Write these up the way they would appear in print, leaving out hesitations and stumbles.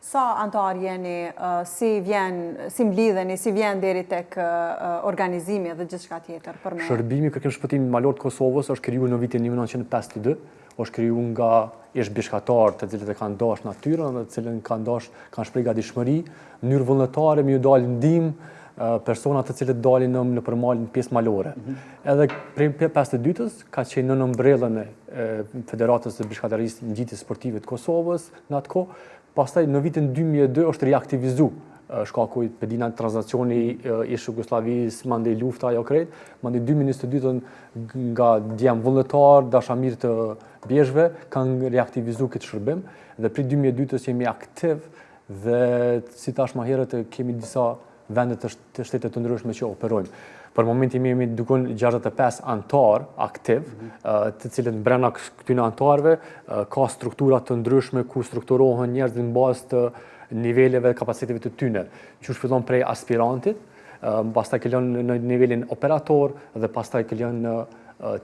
Sa antar jeni, si mblidheni, si vjen deri tek organizimi dhe gjithçka tjetër për me? Shërbimi kërkim shpëtimit malor të Kosovës është krijuar në vitin 1952, është krijuar nga ish bishkatarë të cilët e kanë dashur natyrën dhe të cilën kanë shpreh gatishmëri, në mënyrë vullnetare më ju dalë ndihmë persona të cilët dalin në përmal në pjesë malore. Edhe prej 52-ës ka qenë në mbrellën e Federatës së Bishkatarisë Ngjitjes Sportive të Kosovës në atë kohë. Pastaj në vitin 2002 është riaktivizu shkaku i pedina tranzaccioni ish Jugosllavisë, mandej lufta ajo krejt, mandej 2022 nga djem vullnetar, dashamir të bjeshve kanë riaktivizu këtë shërbim dhe prej 2002-ës jemi aktiv dhe si thash më herët kemi disa vende të shtetet të ndryshme që operojmë. Për momentin jemi dukun 65 antar aktiv, të cilët brenda këtyre antarëve ka struktura të ndryshme ku strukturohen njerëzit në bazë të niveleve dhe kapaciteteve të tyre. Që fillon prej aspirantit, pastaj kalon në nivelin operator dhe pastaj kalon në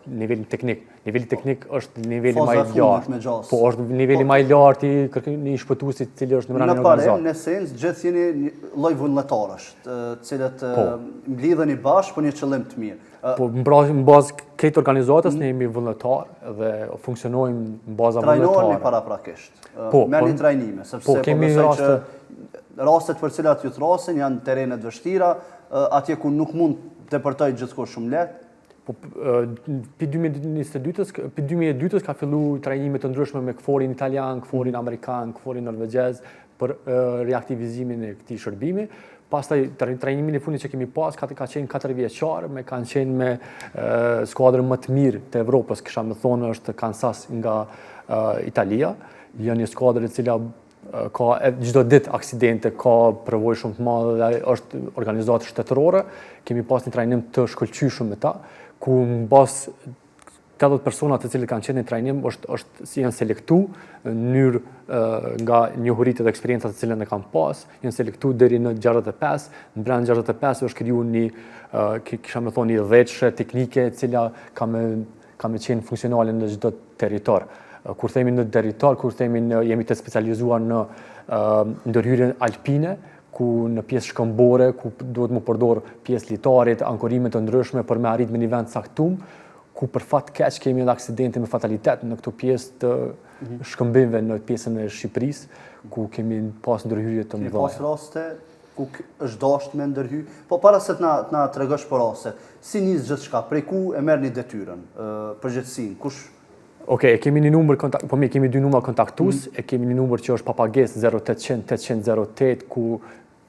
nivelin teknik. Niveli teknik është niveli më i lartë. Po është niveli më i lartë i një shpëtuesit i cili është në brenda organizacionit. Në esencë gjithë jeni lloj vullnetarësh, të cilët mblidheni bashkë për një qëllim të mirë. Po në bazë këtë organizatës ne jemi vullnetar dhe funksionojmë në baza vullnetare. Trajnoheni paraprakisht. Merrni trajnime, sepse kemi rastet për cilat ju thrasin janë terene të vështira, atje ku nuk mund të depërtoj gjithçka shumë lehtë. Po, për 2022-ës ka fillu trajnime të ndryshme me këforin italian, këforin amerikan, këforin norvegjez për reaktivizimin e këtij shërbimi. Pastaj trajnimin e fundit që kemi pas ka qenë 4 vjeçar, kanë qenë me skuadrën më të mirë të Evropës, kisha më thonë është Kansas nga Italia. Janë një skuadër e cila ka çdo ditë aksidente, ka përvojë shumë të madhe dhe është organizatë shtetërore. Kemi pas një trajnim të shkëlqyeshëm me ta, ku në bazë 80 persona të cilët kanë qenë në trajnim janë selektu në mënyrë nga njohuritë dhe eksperiencat të cilën e kanë pas, janë selektu deri në 65, në brenda 65 është krijuar një kisha më thonë një dhëçe teknike e cila ka me qenë funksionale në çdo territor. Kur themi në territor, kur themi jemi të specializuar në ndërhyrjen alpine, ku në pjesë shkëmbore, ku duhet më përdor pjesë litarit, ankorime të ndryshme për me arrit me një vend caktuar, ku për fat keq kemi edhe aksidente me fatalitet në këto pjesë të shkëmbimeve në pjesën e Shqipërisë, ku kemi pas ndërhyrje të mëdha. Kemi pas raste ku është dashur me ndërhy, po para se të na tregosh për raste, si nis gjithçka, prej ku e merrni detyrën, përgjegjësinë, kush? Okej, kemi një numër kontakt, po kemi 2 numra kontaktues, kemi një numër që është papagesë 0800 800 08 ku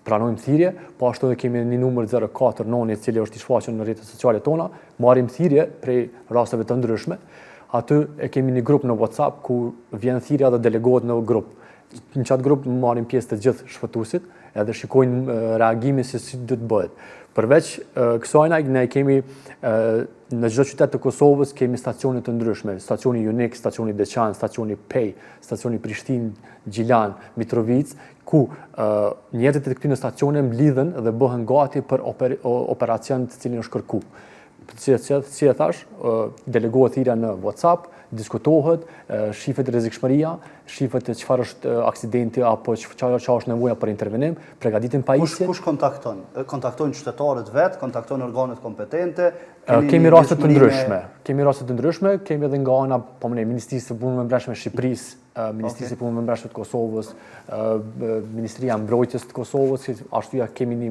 pranojmë thirrje, po ashtu edhe kemi një numër 049 i cili është i shfaqur në rrjetet sociale tona, marrim thirrje prej rasteve të ndryshme. Aty kemi një grup në WhatsApp ku vjen thirrja dhe delegohet në grup. Në çat grup marrin pjesë të gjithë shpëtuesit, edhe shikojnë reagimin se si do të bëhet. Përveç kësaj ne kemi në çdo qytet të Kosovës kemi stacione të ndryshme, stacioni Junik, stacioni Deçan, stacioni Pej, stacioni Prishtinë, Gjilan, Mitrovic, ku njerëzit e këtyre stacione mblidhen dhe bëhen gati për operacion të cilin është kërkuar. Si e thash, delegohet thirrja në WhatsApp, diskutohet, shifet rrezikshmëria, shifet çfarë është aksidenti apo çfarë është nevoja për intervenim, përgatiten pajisje. Kush kontakton? Kontaktojnë qytetarët vet, kontaktojnë organet kompetente? Kemi raste të ndryshme, kemi edhe nga ana Ministrisë së Punëve Brendshme të Shqipërisë, Ministrisë së Punëve Brendshme të Kosovës, Ministria e Mbrojtjes të Kosovës, ashtu ja kemi një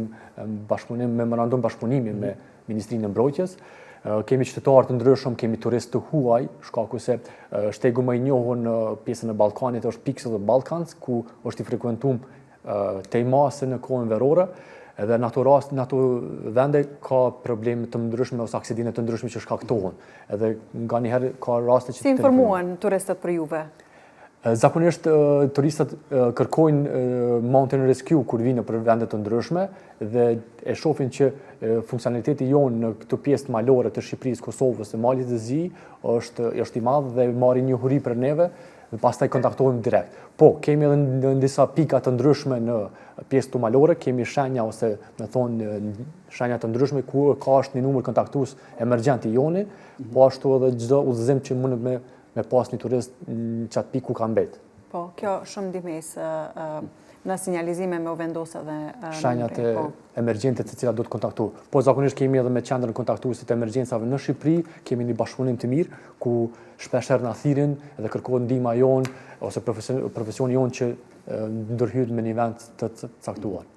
bashkëpunim, memorandum bashkëpunimi me Ministrinë e Mbrojtjes. Kemi qytetarë të ndryshëm, kemi turistë të huaj, shkaku se shtegu më i njohur në pjesën e Ballkanit është Pixel Balkans, ku është i frekuentuar tejmase në kohën verore, edhe në ato vende ka probleme të ndryshme ose aksidente të ndryshme që shkaktohen. Edhe nganjëherë ka raste që si informuan turistët për juve? Zakonisht turistët kërkojnë mountain rescue kur vinë për vende të ndryshme dhe e shohin që funksionaliteti jonë në këtë pjesë malore të Shqipërisë, Kosovës dhe Malit të Zi është i madh dhe marrin njohuri për neve dhe pastaj kontaktohen direkt. Po, kemi edhe në disa pika të ndryshme në pjesë të malore, kemi shenja ose me thonë shenja të ndryshme ku ka është një numër kontaktues emergjent i joni, po ashtu edhe çdo udhëzim që mundet me pas një turist në qatë pikë ku ka mbet. Po, kjo shumë ndihmesë. në sinjalizime me u vendosë edhe shenjat e emergjente të cilat do të kontaktu. Po zakonisht kemi edhe me qendrën kontaktuesit të emergjencave në Shqipëri, kemi një bashkëpunim të mirë, ku shpeshherë na thirrin edhe kërkohet ndihma jonë ose profesioni jonë që ndërhyet me një vend të caktuar.